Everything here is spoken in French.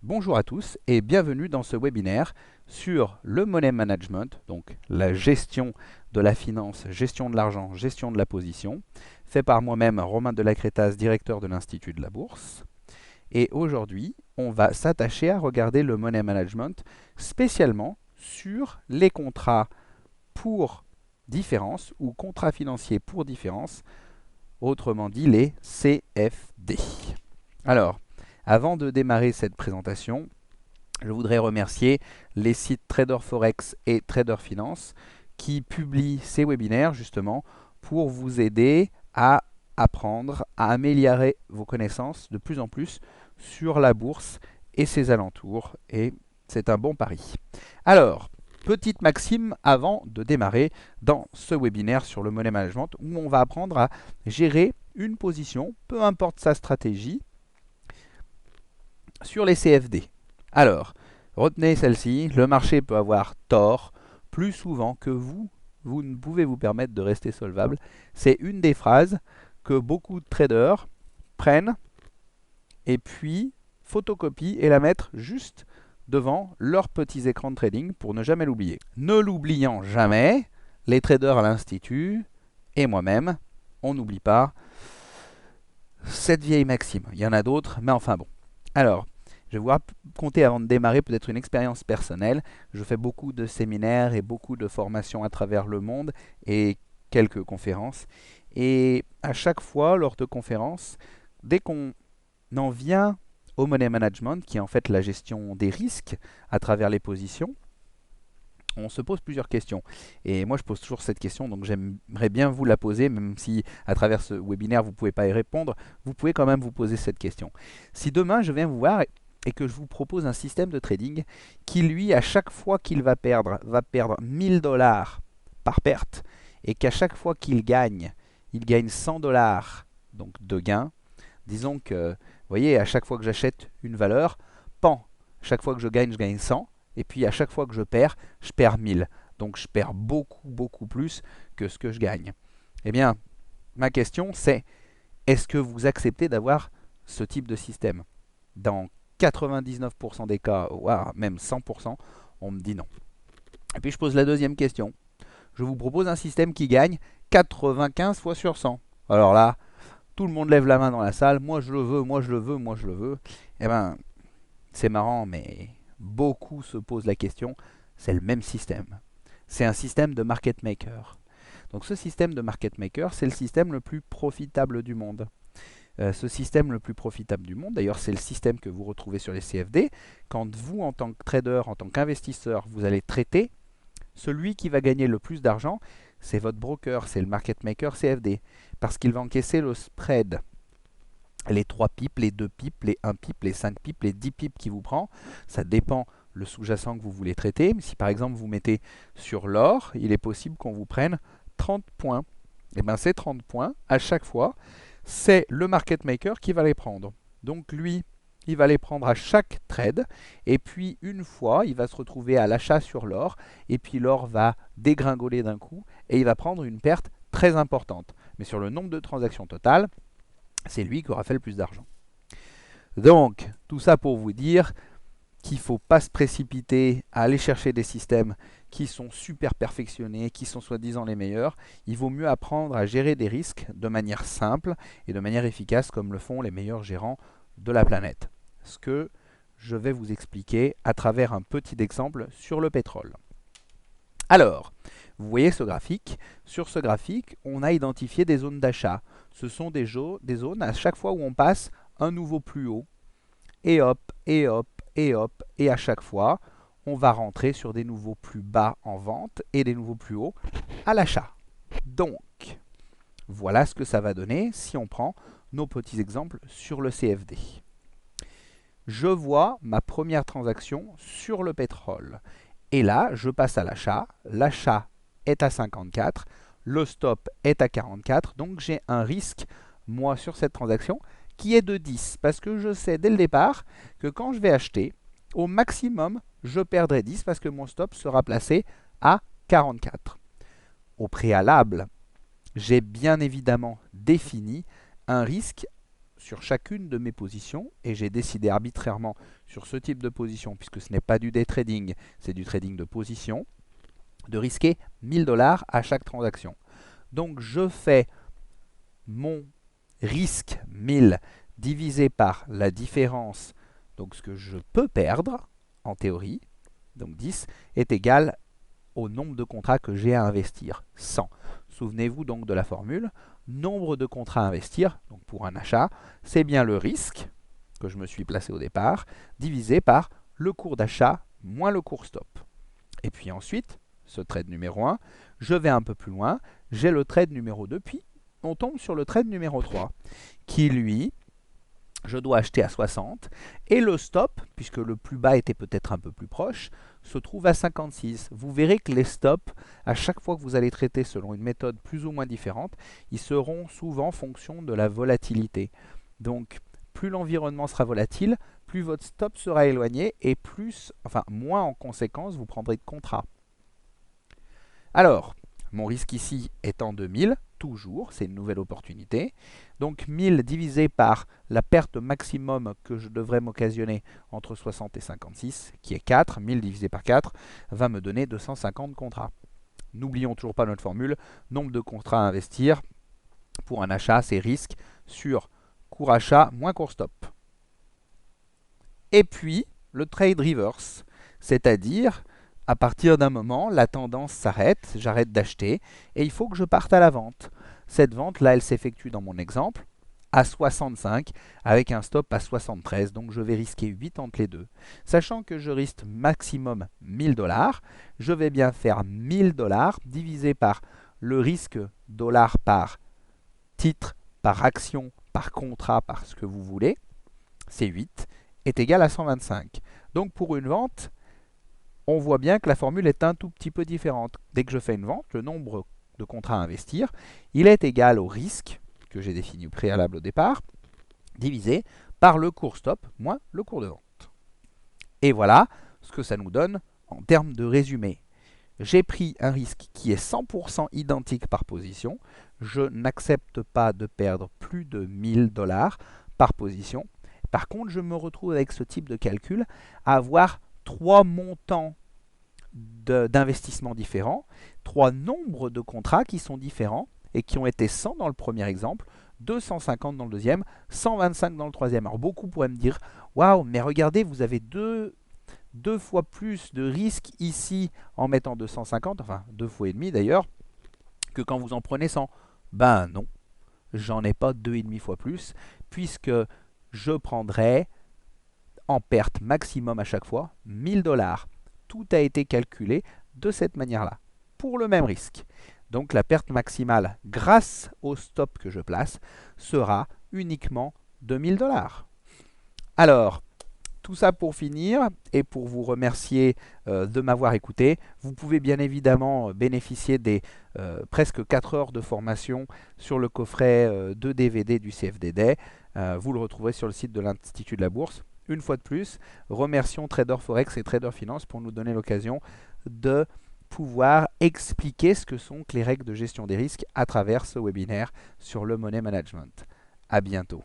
Bonjour à tous et bienvenue dans ce webinaire sur le money management, donc la gestion de la finance, gestion de l'argent, gestion de la position, fait par moi-même Romain de la Crétasse, directeur de l'Institut de la Bourse. Et aujourd'hui, on va s'attacher à regarder le money management spécialement sur les contrats pour différence ou contrats financiers pour différence, autrement dit les CFD. Alors, avant de démarrer cette présentation, je voudrais remercier les sites Trader Forex et Trader Finance qui publient ces webinaires justement pour vous aider à apprendre, à améliorer vos connaissances de plus en plus sur la bourse et ses alentours. Et c'est un bon pari. Alors, petite maxime avant de démarrer dans ce webinaire sur le money management où on va apprendre à gérer une position, peu importe sa stratégie, sur les CFD. Alors, retenez celle-ci, le marché peut avoir tort plus souvent que vous ne pouvez vous permettre de rester solvable. C'est une des phrases que beaucoup de traders prennent et puis photocopient et la mettent juste devant leurs petits écrans de trading pour ne jamais l'oublier. Ne l'oubliant jamais, les traders à l'Institut et moi-même, on n'oublie pas cette vieille maxime. Il y en a d'autres, mais enfin bon. Alors, je vais vous raconter avant de démarrer peut-être une expérience personnelle. Je fais beaucoup de séminaires et beaucoup de formations à travers le monde et quelques conférences. Et à chaque fois, lors de conférences, dès qu'on en vient au money management, qui est en fait la gestion des risques à travers les positions, on se pose plusieurs questions. Et moi, je pose toujours cette question, donc j'aimerais bien vous la poser, même si à travers ce webinaire, vous ne pouvez pas y répondre, vous pouvez quand même vous poser cette question. Si demain, je viens vous voir et que je vous propose un système de trading qui, lui, à chaque fois qu'il va perdre 1000 dollars par perte, et qu'à chaque fois qu'il gagne, il gagne 100 dollars donc de gain, disons que, vous voyez, à chaque fois que j'achète une valeur, chaque fois que je gagne 100, et puis à chaque fois que je perds 1000. Donc je perds beaucoup plus que ce que je gagne. Eh bien, ma question c'est, est-ce que vous acceptez d'avoir ce type de système? Dans 99% des cas, voire même 100%, on me dit non. Et puis je pose la deuxième question. Je vous propose un système qui gagne 95 fois sur 100. Alors là, tout le monde lève la main dans la salle. Moi je le veux, moi je le veux, moi je le veux. Eh bien, c'est marrant, mais beaucoup se posent la question, c'est le même système. C'est un système de market maker. Donc ce système de market maker, c'est le système le plus profitable du monde. Ce système le plus profitable du monde, d'ailleurs c'est le système que vous retrouvez sur les CFD, quand vous en tant que trader, en tant qu'investisseur, vous allez traiter, celui qui va gagner le plus d'argent, c'est votre broker, c'est le market maker CFD, parce qu'il va encaisser le spread. Les 3 pips, les 2 pips, les 1 pip, les 5 pips, les 10 pips qui vous prend, ça dépend le sous-jacent que vous voulez traiter. Mais si par exemple vous mettez sur l'or, il est possible qu'on vous prenne 30 points. Et bien ces 30 points, à chaque fois, c'est le market maker qui va les prendre. Donc lui, il va les prendre à chaque trade. Et puis une fois, il va se retrouver à l'achat sur l'or. Et puis l'or va dégringoler d'un coup. Et il va prendre une perte très importante. Mais sur le nombre de transactions totales, c'est lui qui aura fait le plus d'argent. Donc, tout ça pour vous dire qu'il ne faut pas se précipiter à aller chercher des systèmes qui sont super perfectionnés, qui sont soi-disant les meilleurs. Il vaut mieux apprendre à gérer des risques de manière simple et de manière efficace comme le font les meilleurs gérants de la planète. Ce que je vais vous expliquer à travers un petit exemple sur le pétrole. Alors, vous voyez ce graphique. Sur ce graphique, on a identifié des zones d'achat. Ce sont des zones à chaque fois où on passe un nouveau plus haut. Et hop, et hop, et hop. Et à chaque fois, on va rentrer sur des nouveaux plus bas en vente et des nouveaux plus hauts à l'achat. Donc, voilà ce que ça va donner si on prend nos petits exemples sur le CFD. Je vois ma première transaction sur le pétrole. Et là, je passe à l'achat. L'achat est à 54. Le stop est à 44. Donc j'ai un risque, moi, sur cette transaction qui est de 10. Parce que je sais dès le départ que quand je vais acheter, au maximum, je perdrai 10 parce que mon stop sera placé à 44. Au préalable, j'ai bien évidemment défini un risque sur chacune de mes positions, et j'ai décidé arbitrairement sur ce type de position, puisque ce n'est pas du day trading, c'est du trading de position, de risquer 1000 $ à chaque transaction. Donc je fais mon risque 1000 divisé par la différence, donc ce que je peux perdre en théorie, donc 10, est égal au nombre de contrats que j'ai à investir, 100. Souvenez-vous donc de la formule, nombre de contrats à investir, donc pour un achat, c'est bien le risque que je me suis placé au départ, divisé par le cours d'achat moins le cours stop. Et puis ensuite, ce trade numéro 1, je vais un peu plus loin, j'ai le trade numéro 2, puis on tombe sur le trade numéro 3, qui lui, je dois acheter à 60, et le stop, puisque le plus bas était peut-être un peu plus proche, se trouve à 56. Vous verrez que les stops, à chaque fois que vous allez traiter selon une méthode plus ou moins différente, ils seront souvent en fonction de la volatilité. Donc, plus l'environnement sera volatile, plus votre stop sera éloigné, et moins en conséquence, vous prendrez de contrat. Alors, mon risque ici étant de 1000, toujours, c'est une nouvelle opportunité. Donc 1000 divisé par la perte maximum que je devrais m'occasionner entre 60 et 56, qui est 4, 1000 divisé par 4, va me donner 250 contrats. N'oublions toujours pas notre formule, nombre de contrats à investir. Pour un achat, c'est risque sur cours achat moins cours stop. Et puis, le trade reverse, c'est-à-dire à partir d'un moment, la tendance s'arrête, j'arrête d'acheter et il faut que je parte à la vente. Cette vente-là, elle s'effectue dans mon exemple à 65 avec un stop à 73, donc je vais risquer 8 entre les deux. Sachant que je risque maximum 1000 $, je vais bien faire 1000 $ divisé par le risque dollar par titre, par action, par contrat, par ce que vous voulez, c'est 8, est égal à 125. Donc pour une vente, on voit bien que la formule est un tout petit peu différente. Dès que je fais une vente, le nombre de contrats à investir, il est égal au risque que j'ai défini au préalable au départ, divisé par le cours stop moins le cours de vente. Et voilà ce que ça nous donne en termes de résumé. J'ai pris un risque qui est 100% identique par position. Je n'accepte pas de perdre plus de 1000 $ par position. Par contre, je me retrouve avec ce type de calcul à avoir 3 montants d'investissement différents, 3 nombres de contrats qui sont différents et qui ont été 100 dans le premier exemple, 250 dans le deuxième, 125 dans le troisième. Alors beaucoup pourraient me dire, waouh, mais regardez, vous avez deux fois plus de risques ici en mettant 250, enfin 2 fois et demi d'ailleurs, que quand vous en prenez 100. Ben non, j'en ai pas 2,5 fois plus, puisque je prendrai en perte maximum à chaque fois 1000 $. Tout a été calculé de cette manière-là, pour le même risque. Donc la perte maximale, grâce au stop que je place, sera uniquement de 1000 $. Alors, tout ça pour finir et pour vous remercier de m'avoir écouté. Vous pouvez bien évidemment bénéficier des presque 4 heures de formation sur le coffret de DVD du CFD. Vous le retrouverez sur le site de l'Institut de la Bourse. Une fois de plus, remercions Trader Forex et Trader Finance pour nous donner l'occasion de pouvoir expliquer ce que sont les règles de gestion des risques à travers ce webinaire sur le money management. À bientôt.